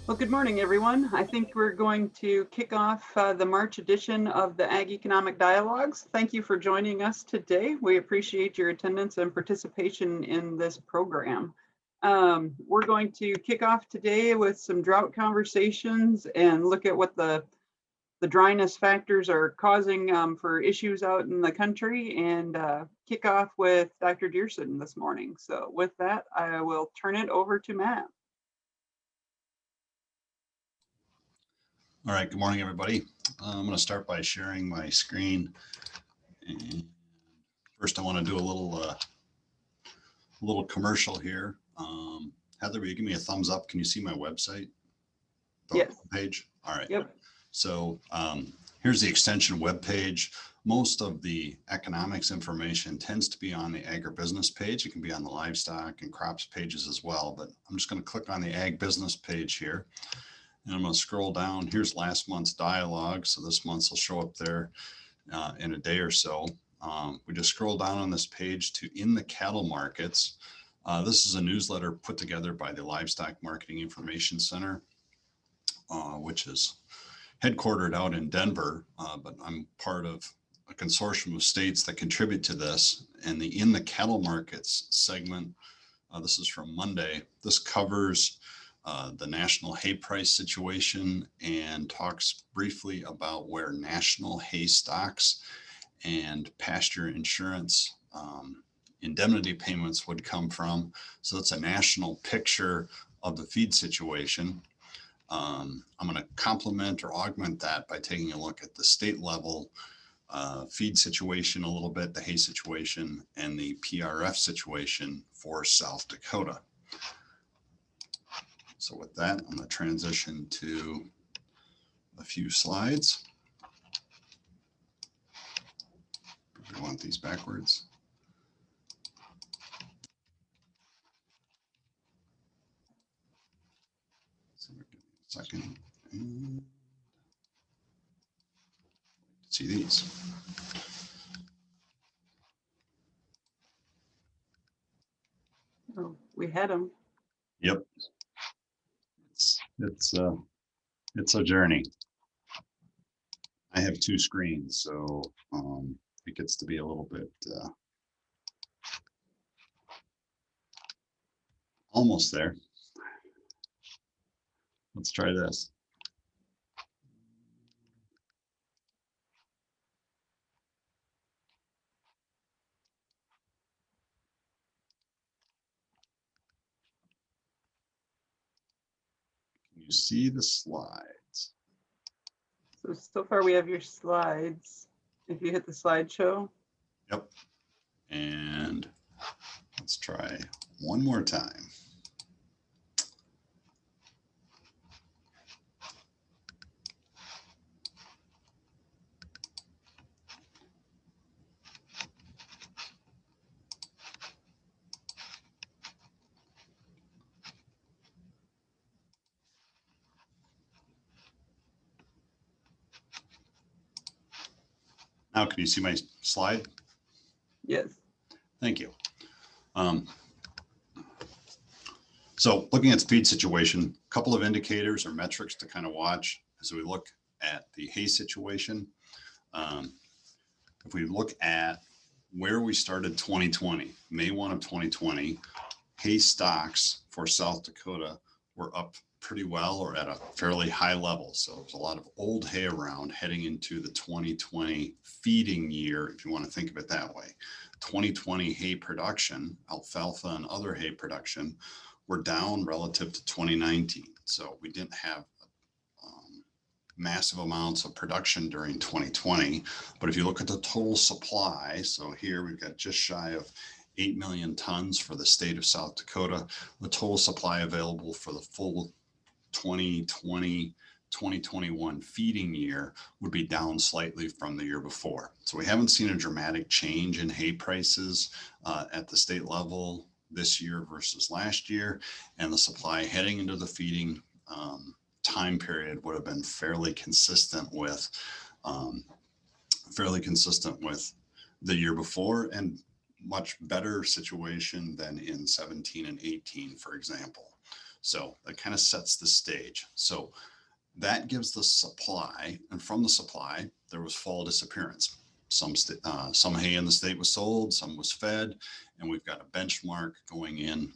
Well, good morning, everyone. I think we're going to kick off the March edition of the Ag Economic Dialogues. Thank you for joining us today. We appreciate your attendance and participation in this program. We're going to kick off today with some drought conversations and look at what the dryness factors are causing for issues out in the country, and kick off with Dr. Dearson this morning. So with that, I will turn it over to Matt. All right, good morning, everybody. I'm going to start by sharing my screen. And first, I want to do a little commercial here. Heather, will you give me a thumbs up? Can you see my website? Yes. Page? All right. Yep. So here's the extension webpage. Most of the economics information tends to be on the agribusiness page. It can be on the livestock and crops pages as well, but I'm just going to click on the ag business page here. And I'm going to scroll down. Here's last month's dialogue. So this month's will show up there in a day or so. We just scroll down on this page to in the cattle markets. This is a newsletter put together by the Livestock Marketing Information Center, which is headquartered out in Denver, but I'm part of a consortium of states that contribute to this. And the in the cattle markets segment, this is from Monday. This covers the national hay price situation and talks briefly about where national hay stocks and pasture insurance indemnity payments would come from. So it's a national picture of the feed situation. I'm going to complement or augment that by taking a look at the state level feed situation a little bit, the hay situation, and the PRF situation for South Dakota. So with that, I'm going to transition to a few slides. I want these backwards. So give me a second. And see these. Oh, we had them. Yep. It's a journey. I have two screens, so it gets to be a little bit almost there. Let's try this. Can you see the slides? So far we have your slides. If you hit the slideshow. Yep. And let's try one more time. Now, can you see my slide? Yes. Thank you. So looking at the feed situation, a couple of indicators or metrics to kind of watch as we look at the hay situation. If we look at where we started 2020, May 1 of 2020, hay stocks for South Dakota were up pretty well or at a fairly high level. So there's a lot of old hay around heading into the 2020 feeding year, if you want to think of it that way. 2020 hay production, alfalfa and other hay production, were down relative to 2019. So we didn't have massive amounts of production during 2020. But if you look at the total supply, so here we've got just shy of 8 million tons for the state of South Dakota. The total supply available for the full 2020-2021 feeding year would be down slightly from the year before. So we haven't seen a dramatic change in hay prices at the state level this year versus last year, and the supply heading into the feeding time period would have been fairly consistent with the year before, and much better situation than in 17 and 18, for example. So that kind of sets the stage. So that gives the supply, and from the supply, there was fall disappearance. Some hay in the state was sold, some was fed, and we've got a benchmark going in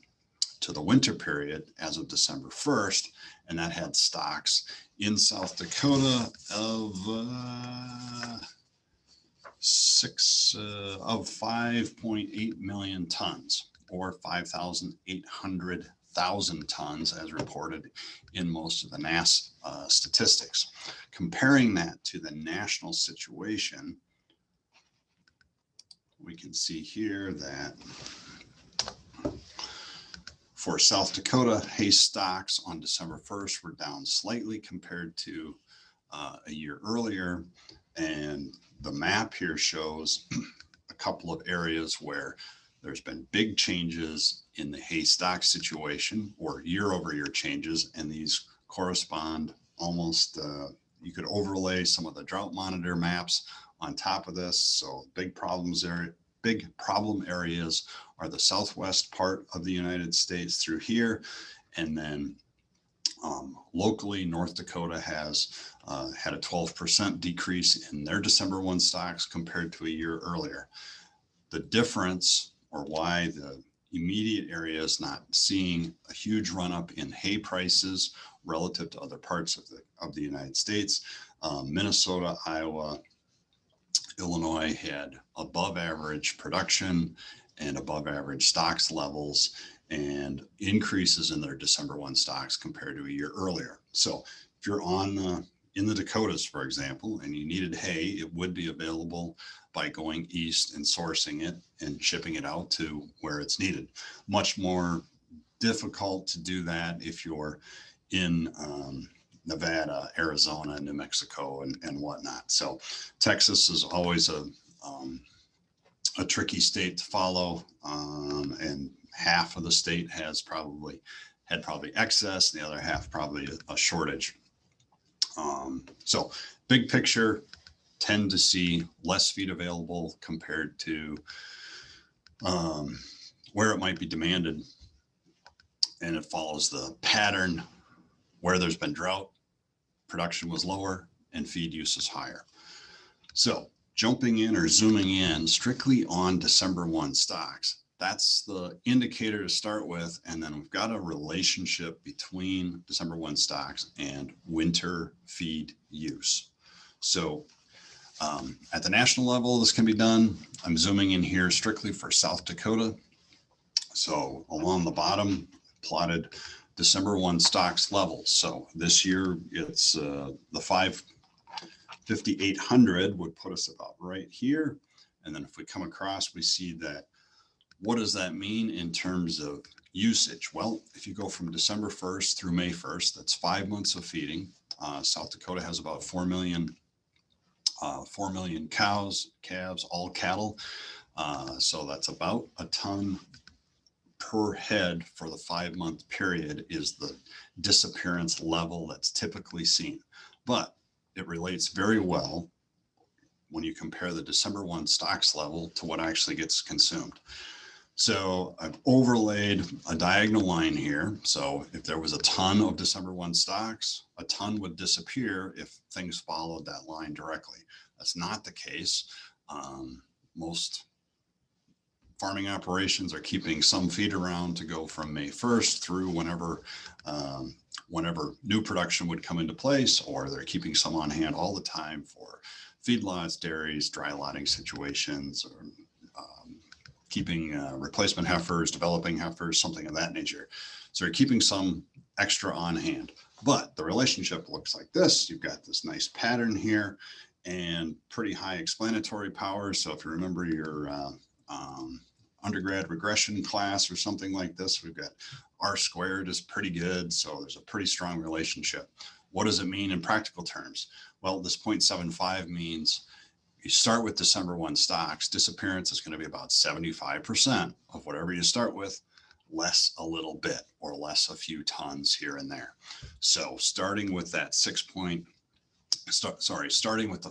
to the winter period as of December 1st, and that had stocks in South Dakota of 5.8 million tons, or 5,800,000 tons as reported in most of the NASS statistics. Comparing that to the national situation, we can see here that for South Dakota, hay stocks on December 1st were down slightly compared to a year earlier. And the map here shows a couple of areas where there's been big changes in the hay stock situation, or year over year changes. And these correspond almost, you could overlay some of the Drought Monitor maps on top of this. So big problem areas are the southwest part of the United States through here. And then locally, North Dakota has had a 12% decrease in their December 1 stocks compared to a year earlier. The difference, or why the immediate area is not seeing a huge run up in hay prices relative to other parts of the United States, Minnesota, Iowa, Illinois had above average production and above average stocks levels and increases in their December 1 stocks compared to a year earlier. So if you're in the Dakotas, for example, and you needed hay, it would be available by going east and sourcing it and shipping it out to where it's needed. Much more difficult to do that if you're in Nevada, Arizona, New Mexico, and whatnot. So Texas is always a tricky state to follow, and half of the state had probably excess, the other half probably a shortage. So big picture, tend to see less feed available compared to where it might be demanded, and it follows the pattern. Where there's been drought, production was lower and feed use is higher. So jumping in or zooming in strictly on December 1 stocks, that's the indicator to start with. And then we've got a relationship between December 1 stocks and winter feed use. So at the national level, this can be done. I'm zooming in here strictly for South Dakota. So along the bottom, plotted December 1 stocks levels. So this year it's the 5,800 would put us about right here. And then if we come across, we see that, what does that mean in terms of usage? Well, if you go from December 1st through May 1st, that's 5 months of feeding. South Dakota has about 4 million cows, calves, all cattle. So that's about a ton per head for the 5-month period is the disappearance level that's typically seen. But it relates very well when you compare the December 1 stocks level to what actually gets consumed. So I've overlaid a diagonal line here. So if there was a ton of December 1 stocks, a ton would disappear if things followed that line directly. That's not the case. Most farming operations are keeping some feed around to go from May 1st through whenever new production would come into place, or they're keeping some on hand all the time for feedlots, dairies, dry lotting situations, or keeping replacement heifers, developing heifers, something of that nature. So they're keeping some extra on hand. But the relationship looks like this. You've got this nice pattern here and pretty high explanatory power. So if you remember your undergrad regression class or something like this, we've got R squared is pretty good. So there's a pretty strong relationship. What does it mean in practical terms? Well, this 0.75 means you start with December 1 stocks, disappearance is going to be about 75% of whatever you start with, less a little bit, or less a few tons here and there. So starting with that starting with the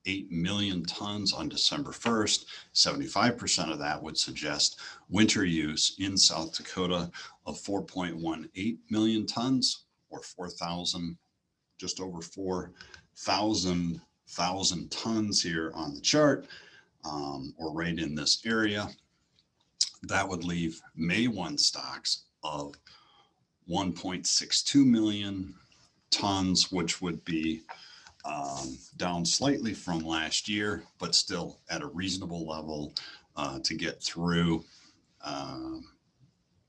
8 million tons on December 1st. 75% of that would suggest winter use in South Dakota of 4.18 million tons, or 4,000, just over 4,000 tons here on the chart, or right in this area. That would leave May 1 stocks of 1.62 million tons, which would be down slightly from last year, but still at a reasonable level to get through a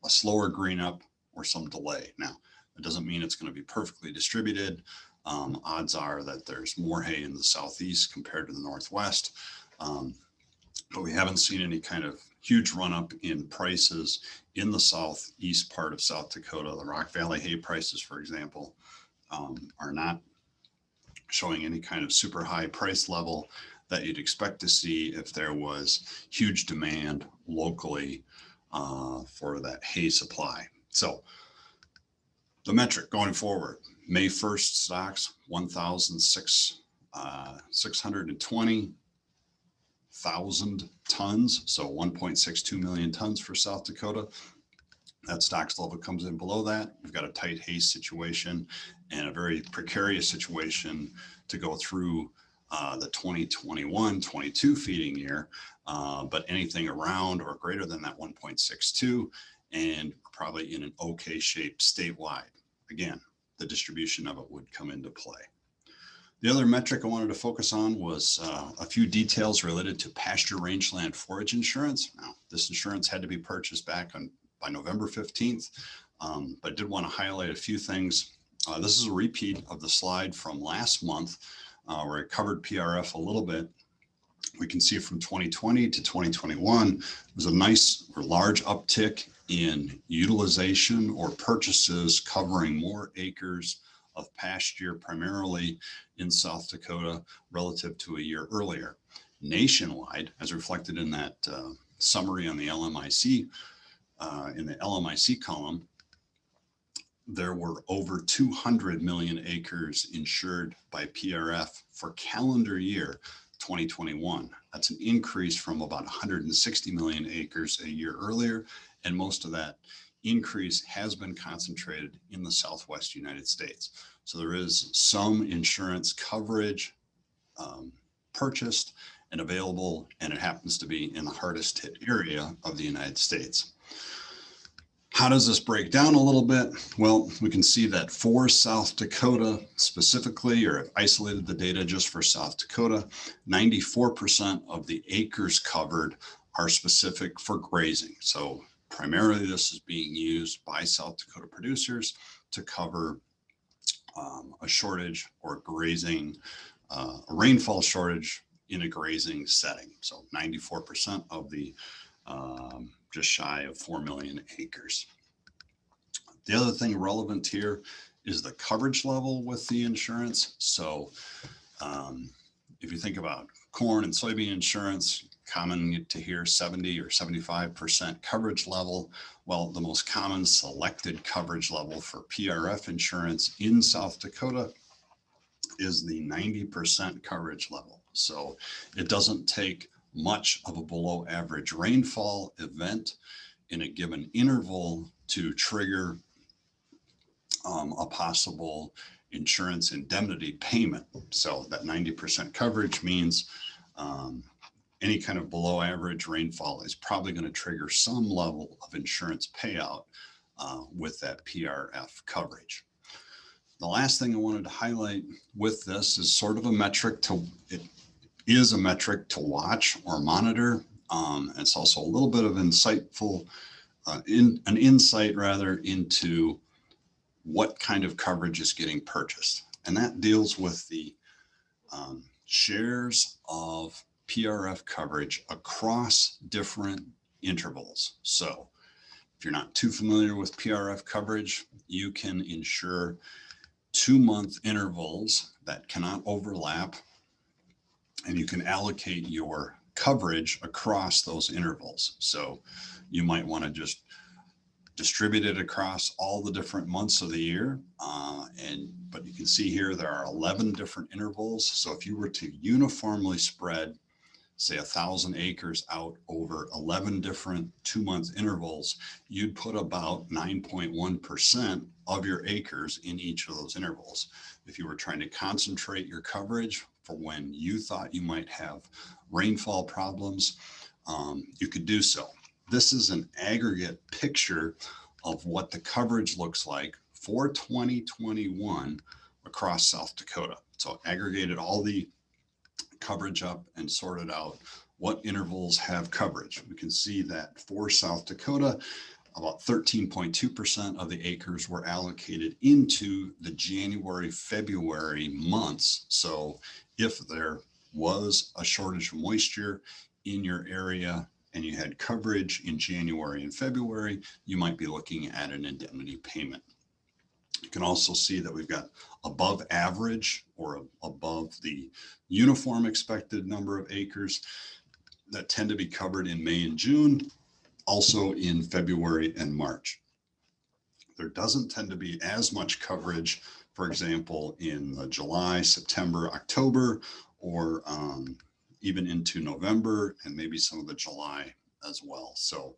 slower green up or some delay. Now, it doesn't mean it's going to be perfectly distributed. Odds are that there's more hay in the southeast compared to the northwest, but we haven't seen any kind of huge run up in prices in the southeast part of South Dakota. The Rock Valley hay prices, for example, are not showing any kind of super high price level that you'd expect to see if there was huge demand locally for that hay supply. So the metric going forward, May 1st stocks, 1,620,000 tons, so 1.62 million tons for South Dakota. That stocks level comes in below that. We've got a tight hay situation and a very precarious situation to go through the 2021-22 feeding year, but anything around or greater than that 1.62, and probably in an okay shape statewide. Again, the distribution of it would come into play. The other metric I wanted to focus on was a few details related to pasture rangeland forage insurance. Now, this insurance had to be purchased back by November 15th, but I did want to highlight a few things. This is a repeat of the slide from last month where I covered PRF a little bit. We can see from 2020 to 2021, there's a nice or large uptick in utilization or purchases covering more acres of pasture, primarily in South Dakota, relative to a year earlier. Nationwide, as reflected in that summary on the LMIC, in the LMIC column, there were over 200 million acres insured by PRF for calendar year 2021. That's an increase from about 160 million acres a year earlier, and most of that increase has been concentrated in the Southwest United States. So there is some insurance coverage purchased and available, and it happens to be in the hardest hit area of the United States. How does this break down a little bit? Well, we can see that for South Dakota specifically, or I've isolated the data just for South Dakota, 94% of the acres covered are specific for grazing. So primarily this is being used by South Dakota producers to cover a shortage or grazing, a rainfall shortage in a grazing setting. So 94% of the just shy of 4 million acres. The other thing relevant here is the coverage level with the insurance. So if you think about corn and soybean insurance, common to hear 70 or 75% coverage level. Well, the most common selected coverage level for PRF insurance in South Dakota is the 90% coverage level. So it doesn't take much of a below average rainfall event in a given interval to trigger a possible insurance indemnity payment. So that 90% coverage means any kind of below average rainfall is probably going to trigger some level of insurance payout with that PRF coverage. The last thing I wanted to highlight with this is sort of a metric it is a metric to watch or monitor. It's also a little bit of insightful, an insight rather into what kind of coverage is getting purchased. And that deals with the shares of PRF coverage across different intervals. So if you're not too familiar with PRF coverage, you can insure 2-month intervals that cannot overlap, and you can allocate your coverage across those intervals. So you might want to just distributed across all the different months of the year. But you can see here there are 11 different intervals. So if you were to uniformly spread, say 1,000 acres out over 11 different 2-month intervals, you'd put about 9.1% of your acres in each of those intervals. If you were trying to concentrate your coverage for when you thought you might have rainfall problems, you could do so. This is an aggregate picture of what the coverage looks like for 2021 across South Dakota. So aggregated all the coverage up and sorted out what intervals have coverage. We can see that for South Dakota, about 13.2% of the acres were allocated into the January, February months. So if there was a shortage of moisture in your area and you had coverage in January and February, you might be looking at an indemnity payment. You can also see that we've got above average or above the uniform expected number of acres that tend to be covered in May and June, also in February and March. There doesn't tend to be as much coverage, for example, in July, September, October, or even into November and maybe some of the July as well. So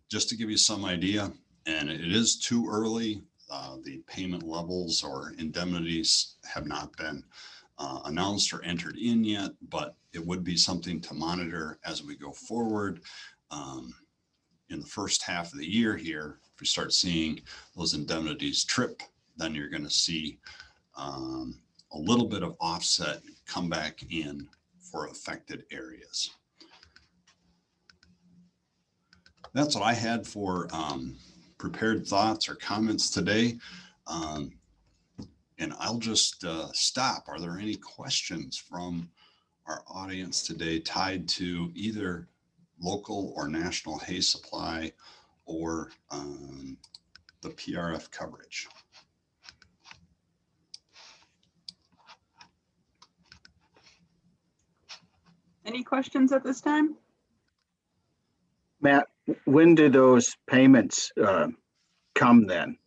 just to give you some idea, and it is too early, the payment levels or indemnities have not been announced or entered in yet, but it would be something to monitor as we go forward. In the first half of the year here, if we start seeing those indemnities trip, then you're going to see a little bit of offset come back in for affected areas. That's what I had for prepared thoughts or comments today. And I'll just stop. Are there any questions from our audience today tied to either local or national hay supply or the PRF coverage? Any questions at this time? Matt, when do those payments come then?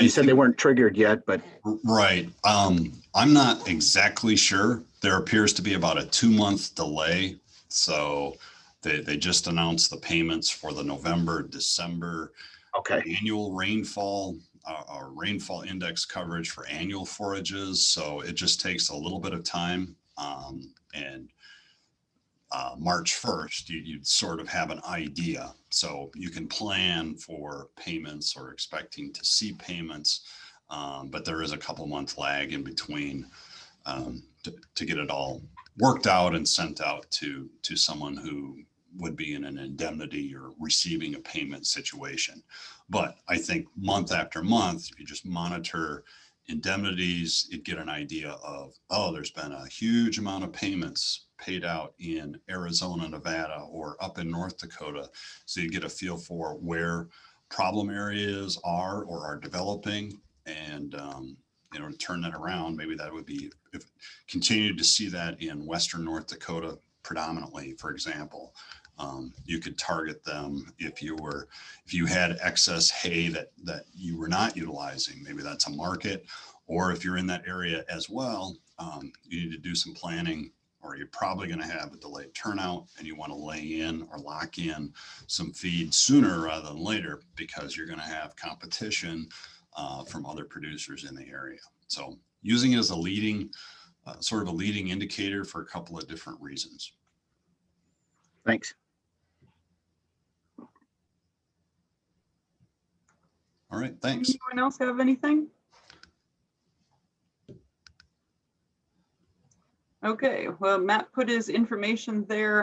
You said they weren't triggered yet, but. Right. I'm not exactly sure. There appears to be about a 2-month delay. So they just announced the payments for the November, December annual rainfall, rainfall index coverage for annual forages. So it just takes a little bit of time. March 1st, you'd sort of have an idea. So you can plan for payments or expecting to see payments, but there is a couple-month lag in between to get it all worked out and sent out to someone who would be in an indemnity or receiving a payment situation. But I think month after month, if you just monitor indemnities, you'd get an idea of, oh, there's been a huge amount of payments paid out in Arizona, Nevada, or up in North Dakota. So you get a feel for where problem areas are or are developing, and to turn that around, maybe that would be, if continue to see that in Western North Dakota predominantly, for example. You could target them if you had excess hay that you were not utilizing. Maybe that's a market, or if you're in that area as well, you need to do some planning, or you're probably going to have a delayed turnout and you want to lay in or lock in some feed sooner rather than later, because you're going to have competition from other producers in the area. So using it as a leading, sort of a leading indicator for a couple of different reasons. Thanks. All right, thanks. Anyone else have anything? Okay, well, Matt put his information there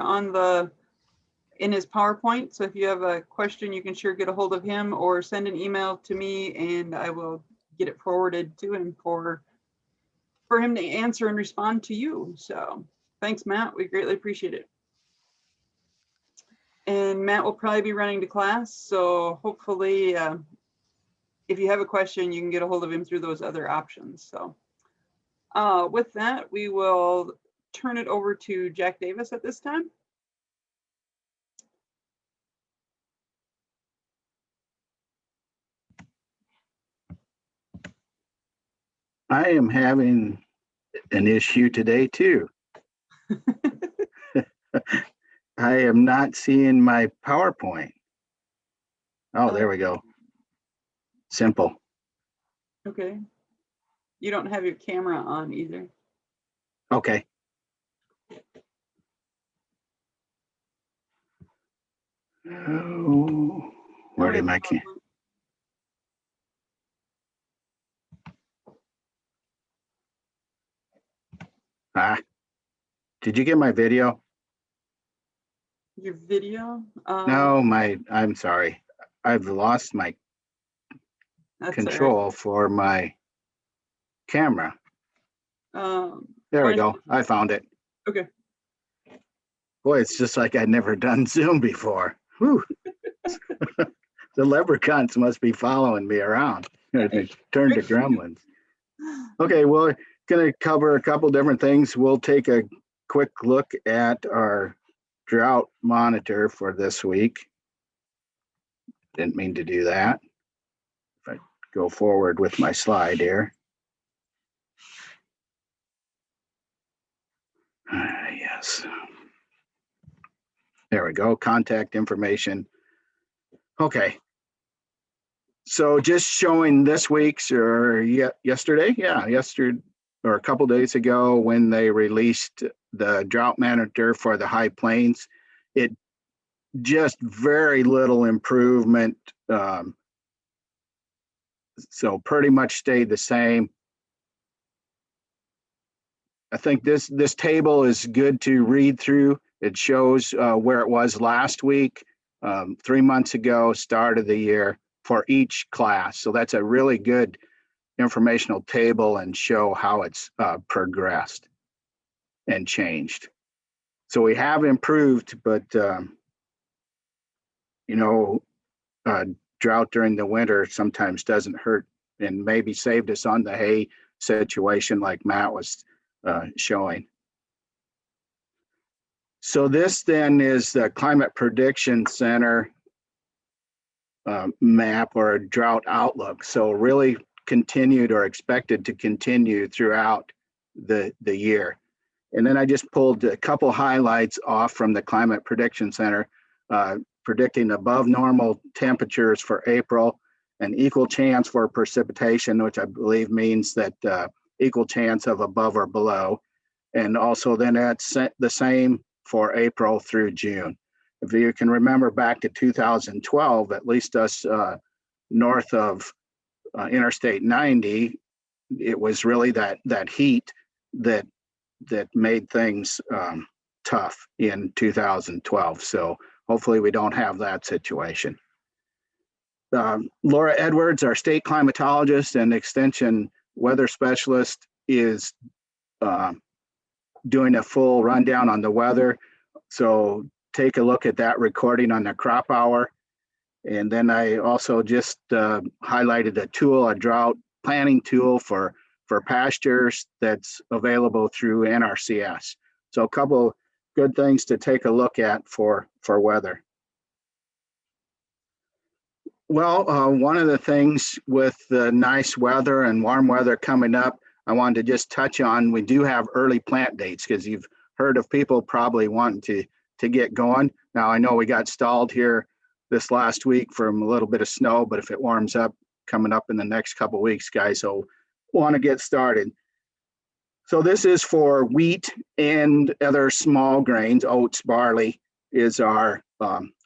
in his PowerPoint. So if you have a question, you can sure get a hold of him or send an email to me and I will get it forwarded to him for him to answer and respond to you. So thanks, Matt. We greatly appreciate it. And Matt will probably be running to class. So hopefully, if you have a question, you can get a hold of him through those other options. So with that, we will turn it over to Jack Davis at this time. I am having an issue today too. I am not seeing my PowerPoint. Oh, there we go. Simple. Okay. You don't have your camera on either. Okay. Oh, where did my camera? Did you get my video? Your video? No, I'm sorry. I've lost my control for my camera. There we go. I found it. Okay. Boy, it's just like I'd never done Zoom before. Whew. The leprechauns must be following me around. They turned to gremlins. Okay, well, going to cover a couple different things. We'll take a quick look at our drought monitor for this week. Didn't mean to do that. If I go forward with my slide here. Yes. There we go. Contact information. Okay. So just showing this week's or yesterday. Yeah, yesterday or a couple days ago when they released the drought monitor for the high plains, it just very little improvement. So pretty much stayed the same. I think this table is good to read through. It shows where it was last week, 3 months ago, start of the year for each class. So that's a really good informational table and show how it's progressed and changed. So we have improved, but drought during the winter sometimes doesn't hurt and maybe saved us on the hay situation like Matt was showing. So this then is the Climate Prediction Center map or a drought outlook. So really continued or expected to continue throughout the year. And then I just pulled a couple highlights off from the Climate Prediction Center, predicting above normal temperatures for April, an equal chance for precipitation, which I believe means that equal chance of above or below. And also then that's the same for April through June. If you can remember back to 2012, at least us north of Interstate 90, it was really that heat that made things tough in 2012. So hopefully we don't have that situation. Laura Edwards, our state climatologist and extension weather specialist, is doing a full rundown on the weather. So take a look at that recording on the crop hour. And then I also just highlighted a tool, a drought planning tool for pastures that's available through NRCS. So a couple good things to take a look at for weather. Well, one of the things with the nice weather and warm weather coming up, I wanted to just touch on, we do have early plant dates because you've heard of people probably wanting to get going. Now, I know we got stalled here this last week from a little bit of snow, but if it warms up coming up in the next couple of weeks, guys, so want to get started. So this is for wheat and other small grains, oats, barley is our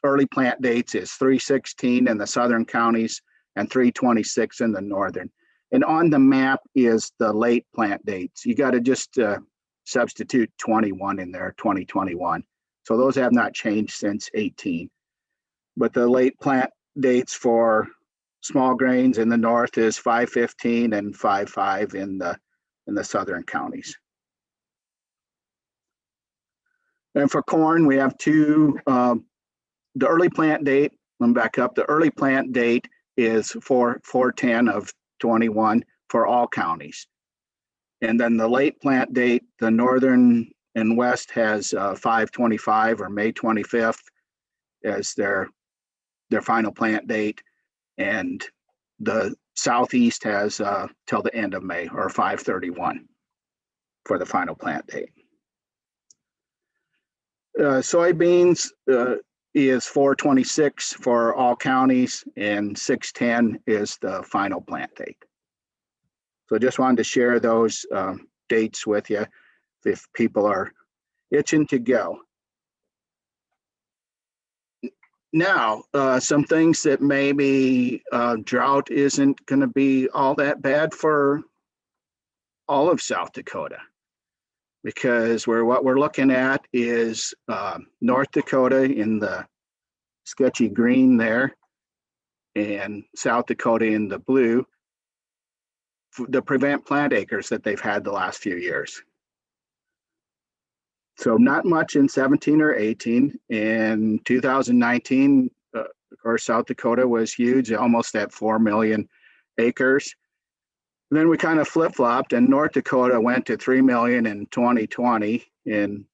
early plant dates is 3/16 in the southern counties and 3/26 in the northern. And on the map is the late plant dates. You got to just substitute 21 in there, 2021. So those have not changed since 18. But the late plant dates for small grains in the north is 5/15 and 5/5 in the southern counties. And for corn, we have two. The early plant date, let me back up. The early plant date is 4/10 of 21 for all counties. And then the late plant date, the northern and west has 5/25 or May 25th as their final plant date. And the southeast has till the end of May, or 5/31 for the final plant date. Soybeans is 4/26 for all counties, and 6/10 is the final plant date. So just wanted to share those dates with you if people are itching to go. Now, some things that maybe drought isn't going to be all that bad for all of South Dakota, because what we're looking at is North Dakota in the sketchy green there, and South Dakota in the blue, the prevent plant acres that they've had the last few years. So not much in 17 or 18. In 2019, of course, South Dakota was huge, almost at 4 million acres. And then we kind of flip-flopped, and North Dakota went to 3 million in 2020, and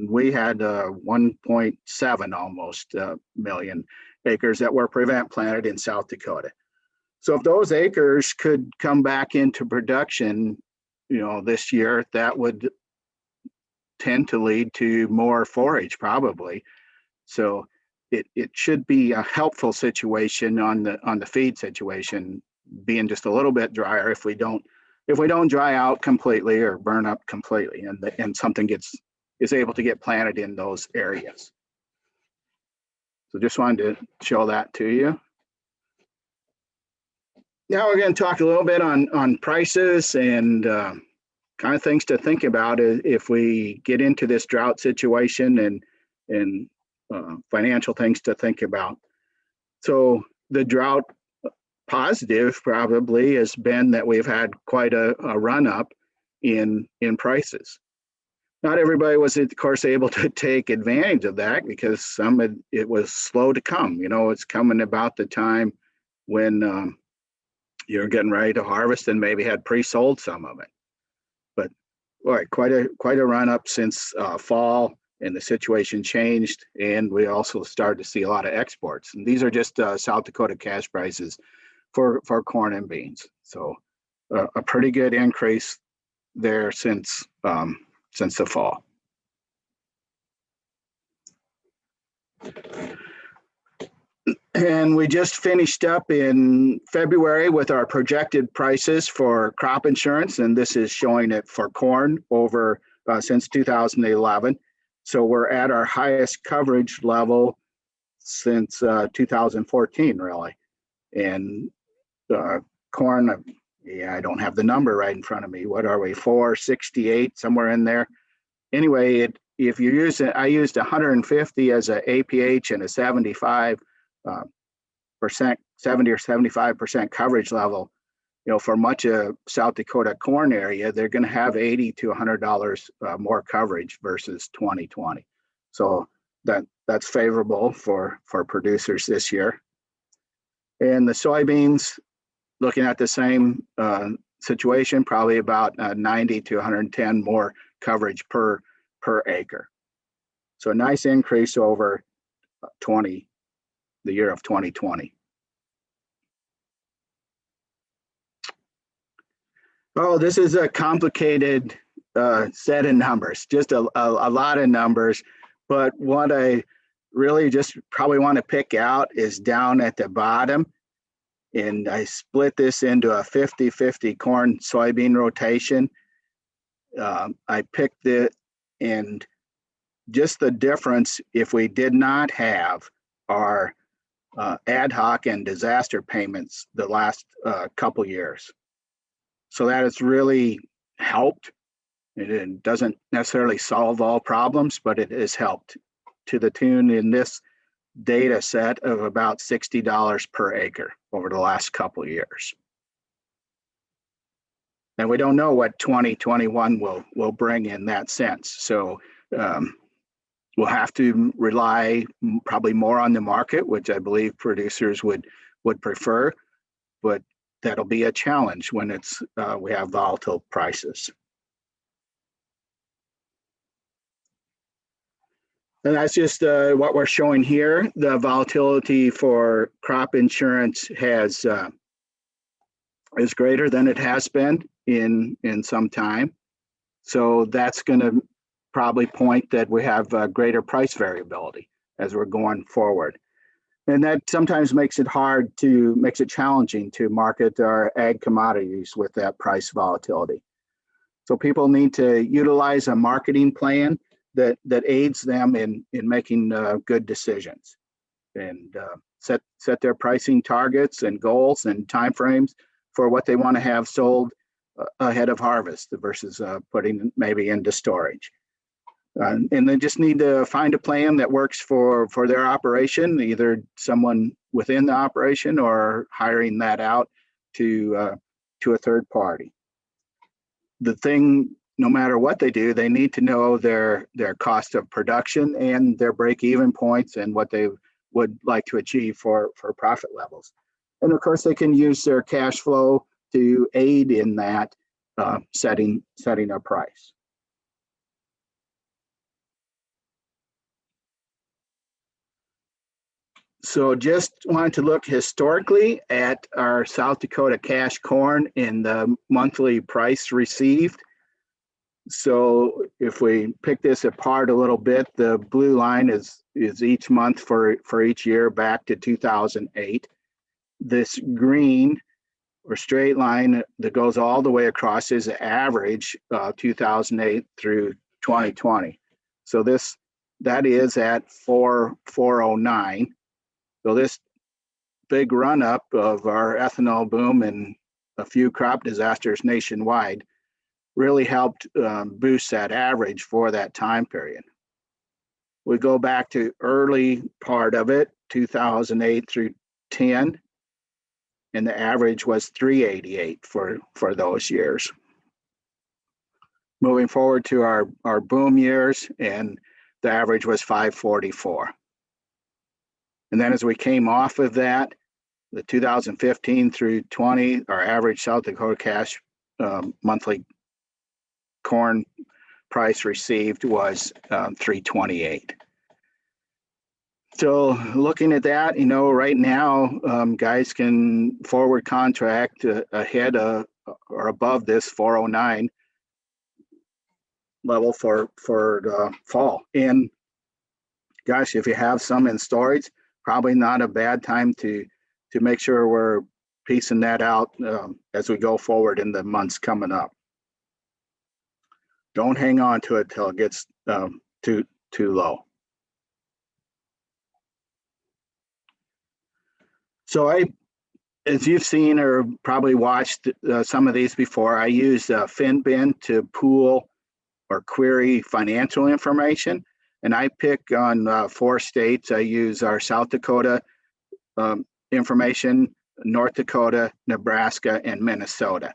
we had 1.7 almost million acres that were prevent planted in South Dakota. So if those acres could come back into production, this year, that would tend to lead to more forage probably. So it should be a helpful situation on the feed situation, being just a little bit drier if we don't dry out completely or burn up completely, and something is able to get planted in those areas. So just wanted to show that to you. Now we're going to talk a little bit on prices and kind of things to think about if we get into this drought situation, and financial things to think about. So the drought positive probably has been that we've had quite a run up in prices. Not everybody was, of course, able to take advantage of that, because it was slow to come. It's coming about the time when you're getting ready to harvest and maybe had pre-sold some of it. But boy, quite a run up since fall, and the situation changed, and we also started to see a lot of exports. And these are just South Dakota cash prices for corn and beans. So a pretty good increase there since the fall. And we just finished up in February with our projected prices for crop insurance, and this is showing it for corn over since 2011. So we're at our highest coverage level since 2014, really. And corn, I don't have the number right in front of me. What are we, 468, somewhere in there? Anyway, if you use it, I used 150 as a APH and a 75%, 70 or 75% coverage level. For much of South Dakota corn area, they're going to have $80 to $100 more coverage versus 2020. So that's favorable for producers this year. And the soybeans, looking at the same situation, probably about 90 to 110 more coverage per acre. So a nice increase over the year of 2020. Oh, this is a complicated set of numbers, just a lot of numbers. But what I really just probably want to pick out is down at the bottom. And I split this into a 50-50 corn soybean rotation. I picked it, and just the difference if we did not have our ad hoc and disaster payments the last couple years. So that has really helped. It doesn't necessarily solve all problems, but it has helped to the tune in this data set of about $60 per acre over the last couple of years. And we don't know what 2021 will bring in that sense. So we'll have to rely probably more on the market, which I believe producers would prefer, but that'll be a challenge when we have volatile prices. And that's just what we're showing here. The volatility for crop insurance has is greater than it has been in some time. So that's going to probably point that we have greater price variability as we're going forward. And that sometimes makes it challenging to market our ag commodities with that price volatility. So people need to utilize a marketing plan that aids them in making good decisions, and set their pricing targets and goals and timeframes for what they want to have sold ahead of harvest versus putting maybe into storage. And they just need to find a plan that works for their operation, either someone within the operation or hiring that out to a third party. The thing, no matter what they do, they need to know their cost of production and their break-even points and what they would like to achieve for profit levels. And of course, they can use their cash flow to aid in that setting a price. So just wanted to look historically at our South Dakota cash corn and the monthly price received. So if we pick this apart a little bit, the blue line is each month for each year back to 2008. This green or straight line that goes all the way across is the average 2008 through 2020. So that is at 409. So this big run up of our ethanol boom and a few crop disasters nationwide really helped boost that average for that time period. We go back to early part of it, 2008 through 10, and the average was 388 for those years. Moving forward to our boom years, and the average was 544. And then as we came off of that, the 2015 through 20, our average South Dakota cash monthly corn price received was 328. So looking at that, right now, guys can forward contract ahead of or above this 409 level for the fall. And gosh, if you have some in storage, probably not a bad time to make sure we're piecing that out as we go forward in the months coming up. Don't hang on to it till it gets too low. So as you've seen or probably watched some of these before, I use FinBin to pool or query financial information. And I pick on 4 states. I use our South Dakota information, North Dakota, Nebraska, and Minnesota.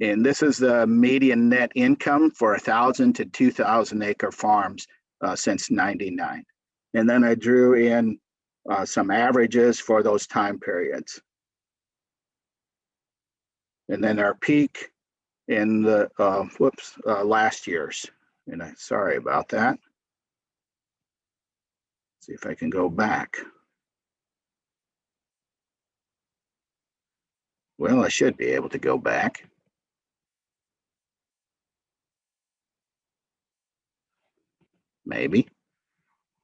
And this is the median net income for 1,000 to 2,000 acre farms since '99. And then I drew in some averages for those time periods. And then our peak in the last year's. And sorry about that. See if I can go back. Well, I should be able to go back. Maybe.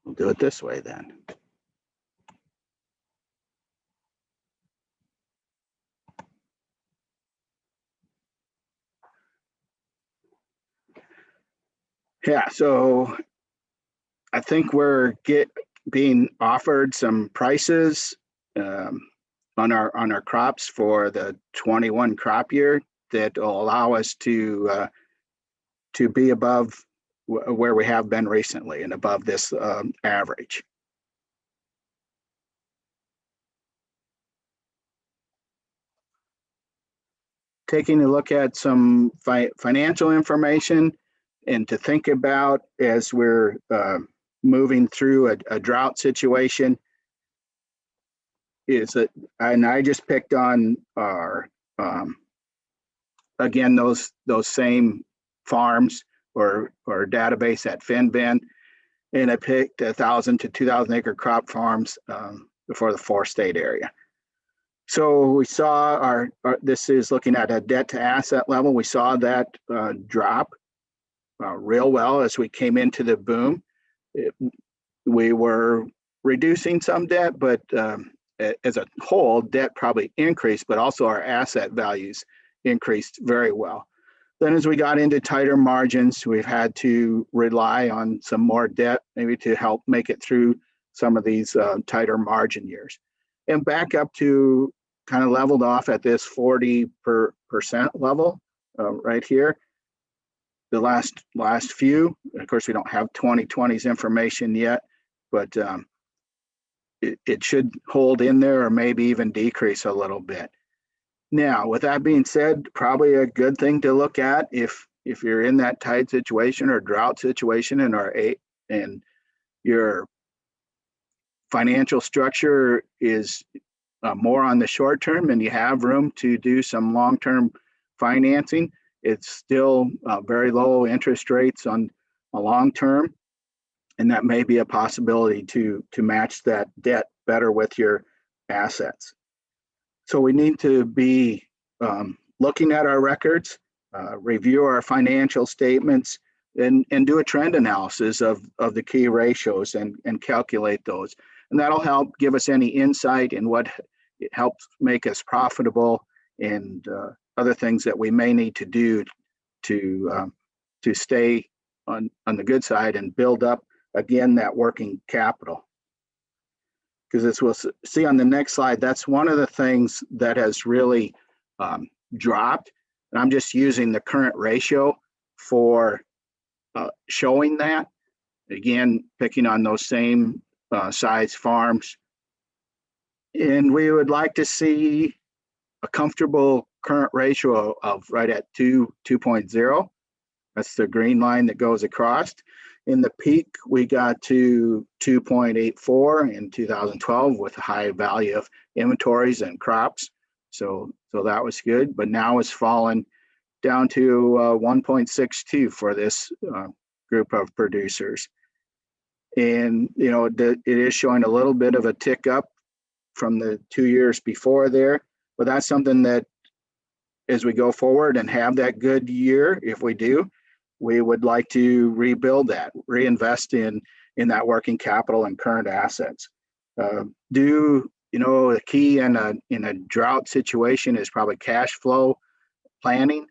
We'll do it this way then. Yeah, so I think we're being offered some prices on our crops for the 21 crop year that will allow us to be above where we have been recently and above this average. Taking a look at some financial information and to think about as we're moving through a drought situation is that, and I just picked on our, again, those same farms or database at FinBin, and I picked 1,000 to 2,000 acre crop farms for the 4 state area. So we saw this is looking at a debt to asset level. We saw that drop real well as we came into the boom. We were reducing some debt, but as a whole, debt probably increased, but also our asset values increased very well. Then as we got into tighter margins, we've had to rely on some more debt maybe to help make it through some of these tighter margin years. And back up to kind of leveled off at this 40% level right here. The last few, of course, we don't have 2020's information yet, but it should hold in there or maybe even decrease a little bit. Now, with that being said, probably a good thing to look at if you're in that tight situation or drought situation and your financial structure is more on the short term and you have room to do some long-term financing. It's still very low interest rates on a long term, and that may be a possibility to match that debt better with your assets. So we need to be looking at our records, review our financial statements, and do a trend analysis of the key ratios and calculate those. And that'll help give us any insight in what helps make us profitable and other things that we may need to do to stay on the good side and build up again that working capital. Because as we'll see on the next slide, that's one of the things that has really dropped. And I'm just using the current ratio for showing that. Again, picking on those same size farms. And we would like to see a comfortable current ratio of right at 2.0. That's the green line that goes across. In the peak, we got to 2.84 in 2012 with a high value of inventories and crops. So that was good, but now it's fallen down to 1.62 for this group of producers. And, you know, it is showing a little bit of a tick up from the 2 years before there, but that's something that as we go forward and have that good year, if we do, we would like to rebuild reinvest in that working capital and current assets. The key in a drought situation is probably cash flow planning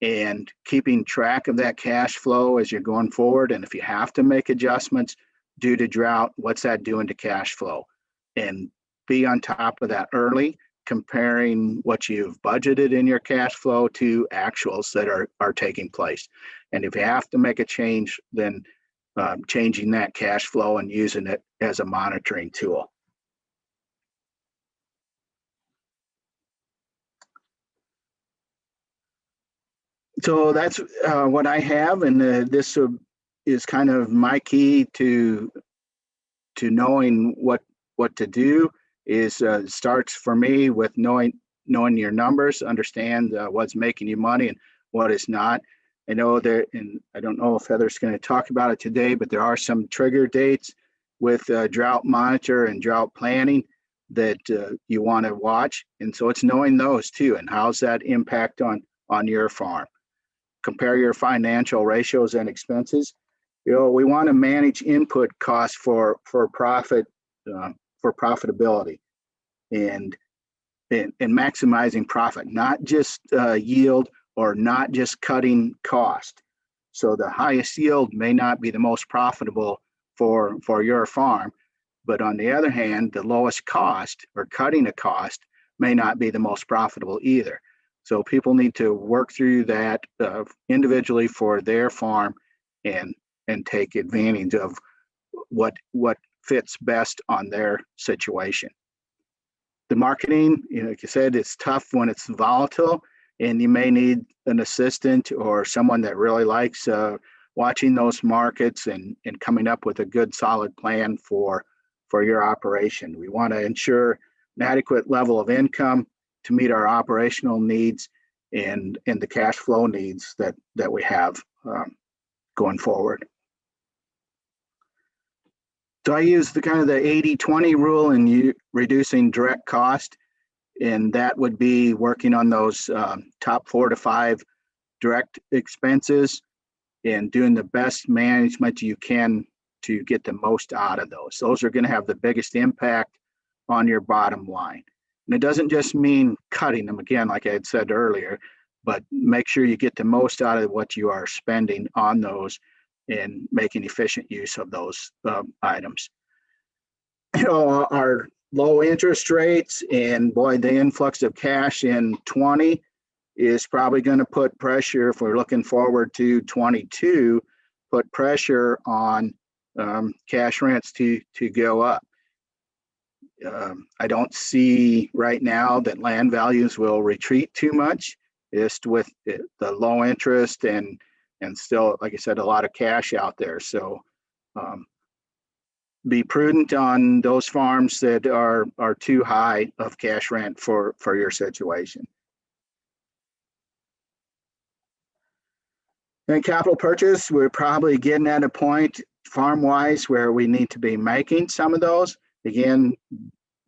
and keeping track of that cash flow as you're going forward. And if you have to make adjustments due to drought, what's that doing to cash flow? And be on top of that early, comparing what you've budgeted in your cash flow to actuals that are taking place. And if you have to make a change, then changing that cash flow and using it as a monitoring tool. So that's what I have, and this is kind of my key to knowing what to do. Is starts for me with knowing your numbers, understand what's making you money and what is not. I know there, and I don't know if Heather's going to talk about it today, but there are some trigger dates with Drought Monitor and drought planning that you want to watch. And so it's knowing those too, and how's that impact on your farm. Compare your financial ratios and expenses. You know, we want to manage input costs for profit, for profitability, and maximizing profit, not just yield or not just cutting cost. So the highest yield may not be the most profitable for your farm, but on the other hand, the lowest cost or cutting a cost may not be the most profitable either. So people need to work through that individually for their farm and take advantage of what fits best on their situation. The marketing, like you said, it's tough when it's volatile, and you may need an assistant or someone that really likes watching those markets and coming up with a good solid plan for your operation. We want to ensure an adequate level of income to meet our operational needs and the cash flow needs that we have going forward. So I use the kind of the 80-20 rule in reducing direct cost. And that would be working on those top 4 to 5 direct expenses and doing the best management you can to get the most out of those. Those are going to have the biggest impact on your bottom line. And it doesn't just mean cutting them, again, like I had said earlier, but make sure you get the most out of what you are spending on those and making efficient use of those items. You know, our low interest rates and boy, the influx of cash in 20 is probably going to put pressure, if we're looking forward to 22, put pressure on cash rents to go up. I don't see right now that land values will retreat too much, just with the low interest and still, like I said, a lot of cash out there. So be prudent on those farms that are too high of cash rent for your situation. And capital purchase, we're probably getting at a point farm-wise where we need to be making some of those. Again,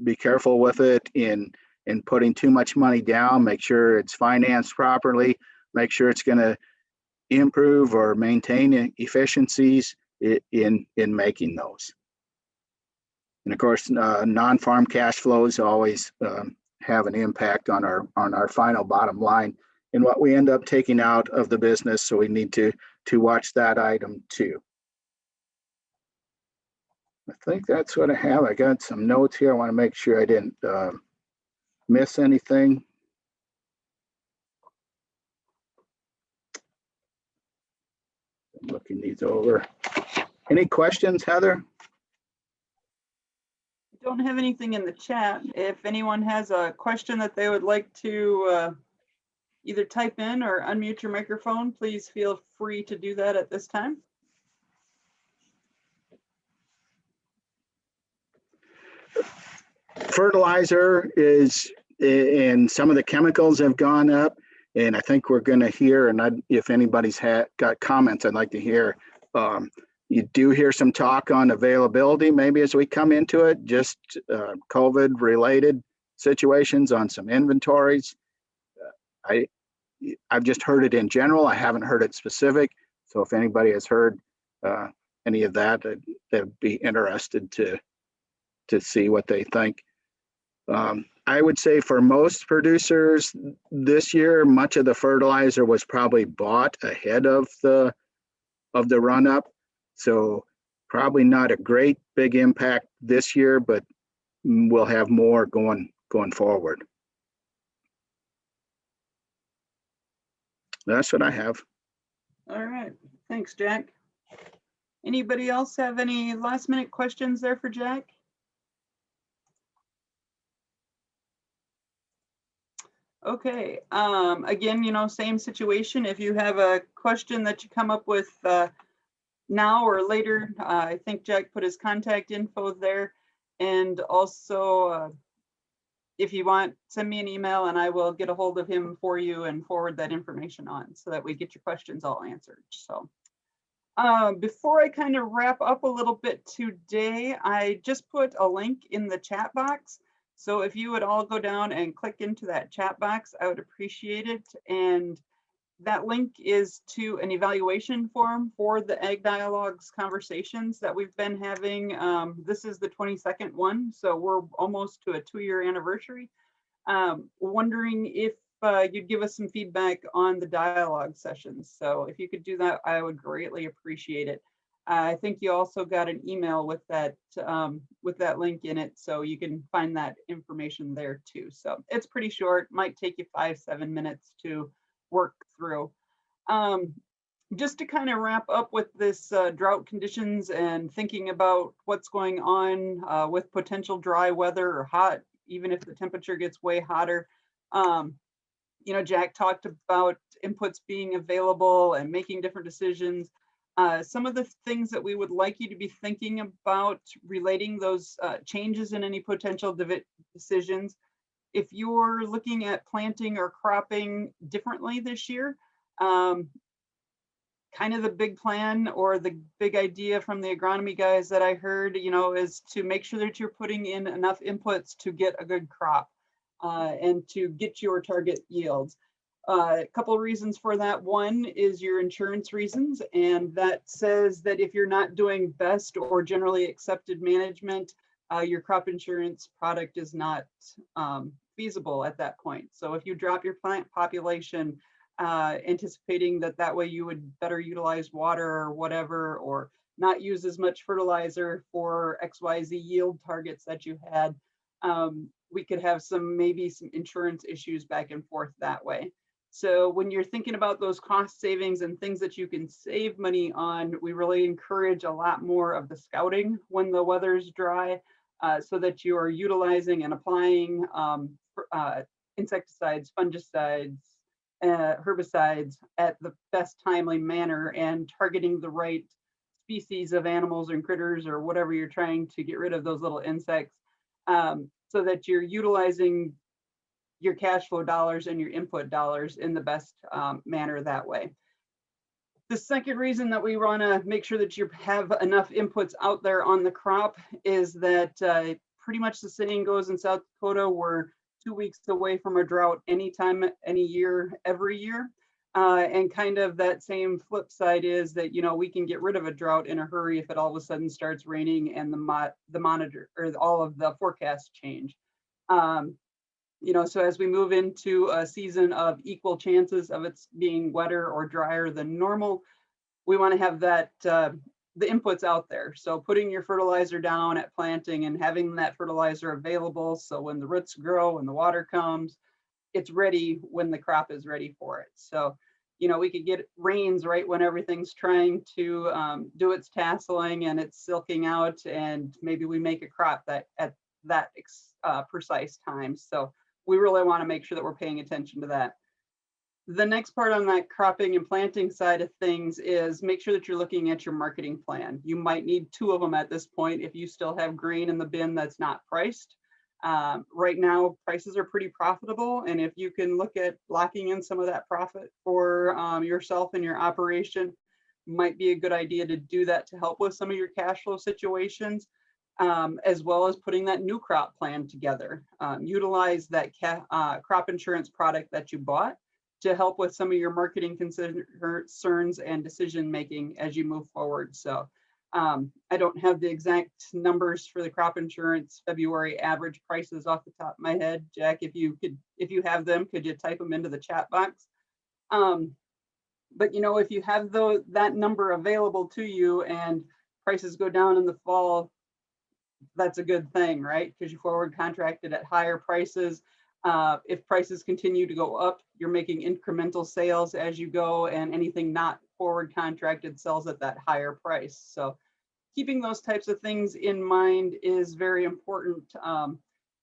be careful with it in putting too much money down. Make sure it's financed properly. Make sure it's going to improve or maintain efficiencies in making those. And of course, non-farm cash flows always have an impact on our final bottom line and what we end up taking out of the business. So we need to watch that item too. I think that's what I have. I got some notes here. I want to make sure I didn't miss anything. I'm looking these over. Any questions, Heather? Don't have anything in the chat. If anyone has a question that they would like to either type in or unmute your microphone, please feel free to do that at this time. Fertilizer is, and some of the chemicals have gone up, and I think we're going to hear, and if anybody's got comments, I'd like to hear. You do hear some talk on availability maybe as we come into it, just COVID related situations on some inventories. I've just heard it in general. I haven't heard it specific. So if anybody has heard any of that, they'd be interested to see what they think. I would say for most producers this year, much of the fertilizer was probably bought ahead of the run up. So probably not a great big impact this year, but we'll have more going forward. That's what I have. All right, thanks, Jack. Anybody else have any last minute questions there for Jack? Okay, again, you know, same situation. If you have a question that you come up with now or later, I think Jack put his contact info there. And also, if you want, send me an email and I will get a hold of him for you and forward that information on so that we get your questions all answered. So before I kind of wrap up a little bit today, I just put a link in the chat box. So if you would all go down and click into that chat box, I would appreciate it. And that link is to an evaluation form for the Ag Dialogues conversations that we've been having. This is the 22nd one, so we're almost to a 2-year anniversary. Wondering if you'd give us some feedback on the dialogue sessions. So if you could do that, I would greatly appreciate it. I think you also got an email with that link in it, so you can find that information there too. So it's pretty short, might take you 5-7 minutes to work through. Just to kind of wrap up with this drought conditions and thinking about what's going on with potential dry weather or hot, even if the temperature gets way hotter. You know, Jack talked about inputs being available and making different decisions. Some of the things that we would like you to be thinking about relating those changes in any potential decisions. If you're looking at planting or cropping differently this year, kind of the big plan or the big idea from the agronomy guys that I heard, you know, is to make sure that you're putting in enough inputs to get a good crop. and to get your target yields. A couple of reasons for that. One is your insurance reasons, and that says that if you're not doing best or generally accepted management, your crop insurance product is not feasible at that point. So if you drop your plant population, anticipating that way you would better utilize water or whatever, or not use as much fertilizer for XYZ yield targets that you had, we could have maybe some insurance issues back and forth that way. So when you're thinking about those cost savings and things that you can save money on, we really encourage a lot more of the scouting when the weather's dry, so that you are utilizing and applying insecticides, fungicides, herbicides at the best timely manner, and targeting the right species of animals and critters or whatever you're trying to get rid of, those little insects, so that you're utilizing your cash flow dollars and your input dollars in the best manner that way. The second reason that we want to make sure that you have enough inputs out there on the crop is that pretty much the saying goes in South Dakota, we're 2 weeks away from a drought anytime, any year, every year. And kind of that same flip side is that, we can get rid of a drought in a hurry if it all of a sudden starts raining and the monitor or all of the forecasts change. So as we move into a season of equal chances of it being wetter or drier than normal, we want to have that the inputs out there. So putting your fertilizer down at planting and having that fertilizer available, so when the roots grow and the water comes, it's ready when the crop is ready for it. So, we could get rains right when everything's trying to do its tasseling and it's silking out, and maybe we make a crop that at that precise time. So we really want to make sure that we're paying attention to that. The next part on that cropping and planting side of things is make sure that you're looking at your marketing plan. You might need 2 of them at this point if you still have grain in the bin that's not priced. Right now, prices are pretty profitable, and if you can look at locking in some of that profit for yourself and your operation, might be a good idea to do that to help with some of your cash flow situations. As well as putting that new crop plan together. Utilize that crop insurance product that you bought to help with some of your marketing concerns and decision making as you move forward. So I don't have the exact numbers for the crop insurance February average prices off the top of my head. Jack, if you have them, could you type them into the chat box? But if you have that number available to you and prices go down in the fall, that's a good thing, right? Because you forward contracted at higher prices. If prices continue to go up, you're making incremental sales as you go, and anything not forward contracted sells at that higher price. So keeping those types of things in mind is very important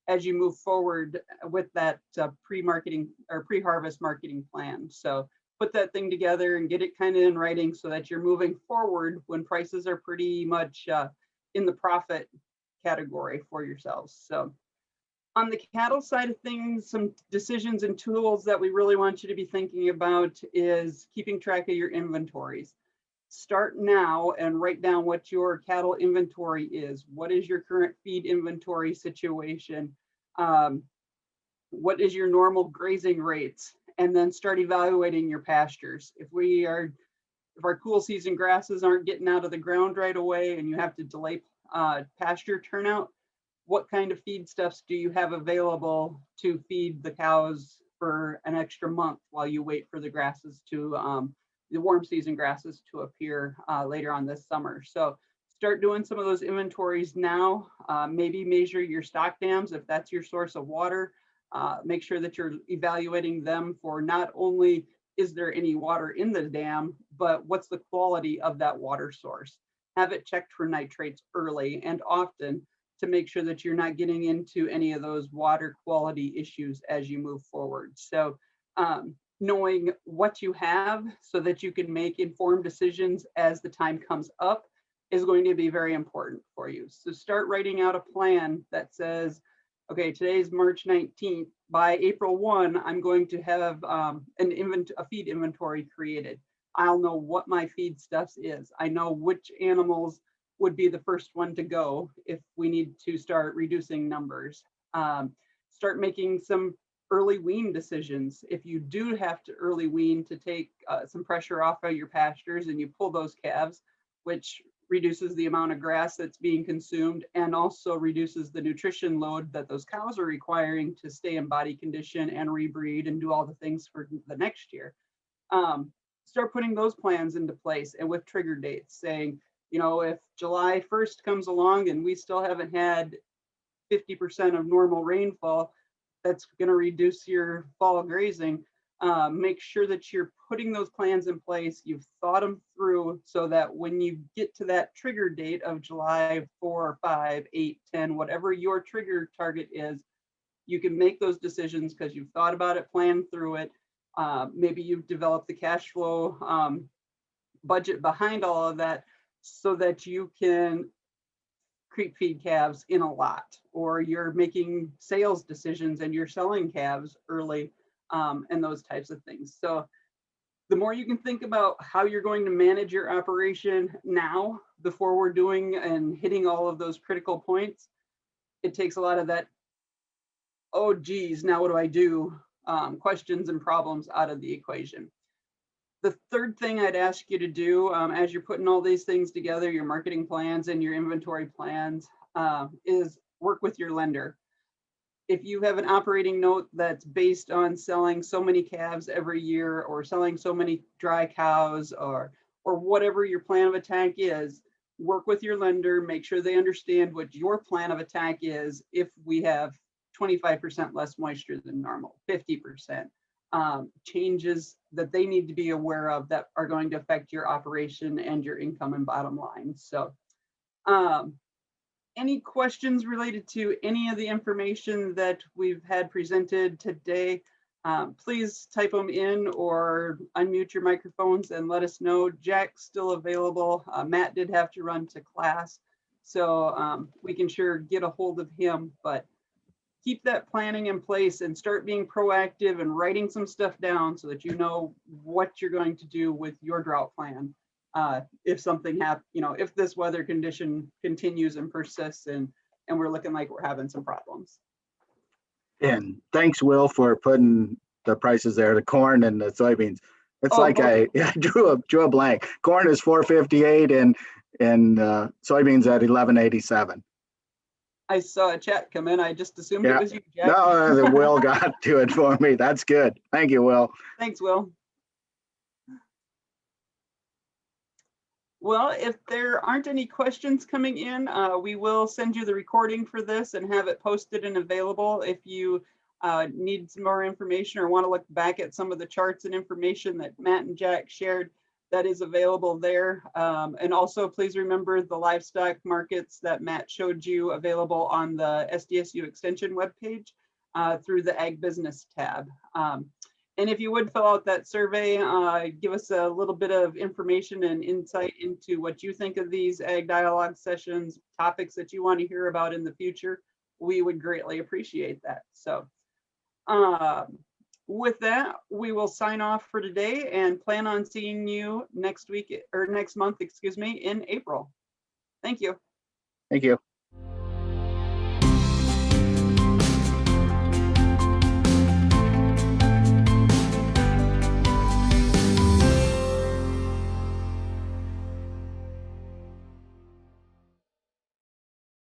as you move forward with that pre-marketing or pre-harvest marketing plan. So put that thing together and get it kind of in writing so that you're moving forward when prices are pretty much in the profit category for yourselves. So on the cattle side of things, some decisions and tools that we really want you to be thinking about is keeping track of your inventories. Start now and write down what your cattle inventory is. What is your current feed inventory situation? What is your normal grazing rates? And then start evaluating your pastures. If our cool season grasses aren't getting out of the ground right away and you have to delay pasture turnout, what kind of feedstuffs do you have available to feed the cows for an extra month while you wait for the grasses to the warm season grasses to appear later on this summer? So start doing some of those inventories now. Maybe measure your stock dams if that's your source of water. Make sure that you're evaluating them for not only is there any water in the dam, but what's the quality of that water source. Have it checked for nitrates early and often to make sure that you're not getting into any of those water quality issues as you move forward. So knowing what you have so that you can make informed decisions as the time comes up is going to be very important for you. So start writing out a plan that says, okay, today's March 19th. By April 1, I'm going to have a feed inventory created. I'll know what my feedstuffs is. I know which animals would be the first one to go if we need to start reducing numbers. start making some early wean decisions. If you do have to early wean to take some pressure off of your pastures and you pull those calves, which reduces the amount of grass that's being consumed and also reduces the nutrition load that those cows are requiring to stay in body condition and rebreed and do all the things for the next year. Start putting those plans into place, and with trigger dates saying, you know, if July 1st comes along and we still haven't had 50% of normal rainfall, that's going to reduce your fall grazing. Make sure that you're putting those plans in place. You've thought them through so that when you get to that trigger date of July 4, 5, 8, 10, whatever your trigger target is, you can make those decisions because you've thought about it, planned through it. Maybe you've developed the cash flow budget behind all of that so that you can creep feed calves in a lot, or you're making sales decisions and you're selling calves early, and those types of things. So the more you can think about how you're going to manage your operation now before we're doing and hitting all of those critical points, it takes a lot of that, oh geez, now what do I do, questions and problems out of the equation. The third thing I'd ask you to do as you're putting all these things together, your marketing plans and your inventory plans, is work with your lender. If you have an operating note that's based on selling so many calves every year or selling so many dry cows or whatever your plan of attack is, work with your lender, make sure they understand what your plan of attack is if we have 25% less moisture than normal, 50%. Changes that they need to be aware of that are going to affect your operation and your income and bottom line. So any questions related to any of the information that we've had presented today, please type them in or unmute your microphones and let us know. Jack's still available. Matt did have to run to class, so we can sure get a hold of him, but keep that planning in place and start being proactive and writing some stuff down so that you know what you're going to do with your drought plan. If something happens, you know, if this weather condition continues and persists and we're looking like we're having some problems. And thanks, Will, for putting the prices there, the corn and the soybeans. It's like I drew a blank. Corn is $4.58 and soybeans at $11.87. I saw a chat come in. I just assumed it was you, Jack. No, the Will got to it for me. That's good. Thank you, Will. Thanks, Will. Well, if there aren't any questions coming in, we will send you the recording for this and have it posted and available. If you need some more information or want to look back at some of the charts and information that Matt and Jack shared, that is available there. And also please remember the livestock markets that Matt showed you available on the SDSU Extension webpage through the Ag Business tab. And if you would fill out that survey, give us a little bit of information and insight into what you think of these Ag Dialogue sessions, topics that you want to hear about in the future, we would greatly appreciate that. So with that, we will sign off for today and plan on seeing you next week or next month, excuse me, in April. Thank you. Thank you.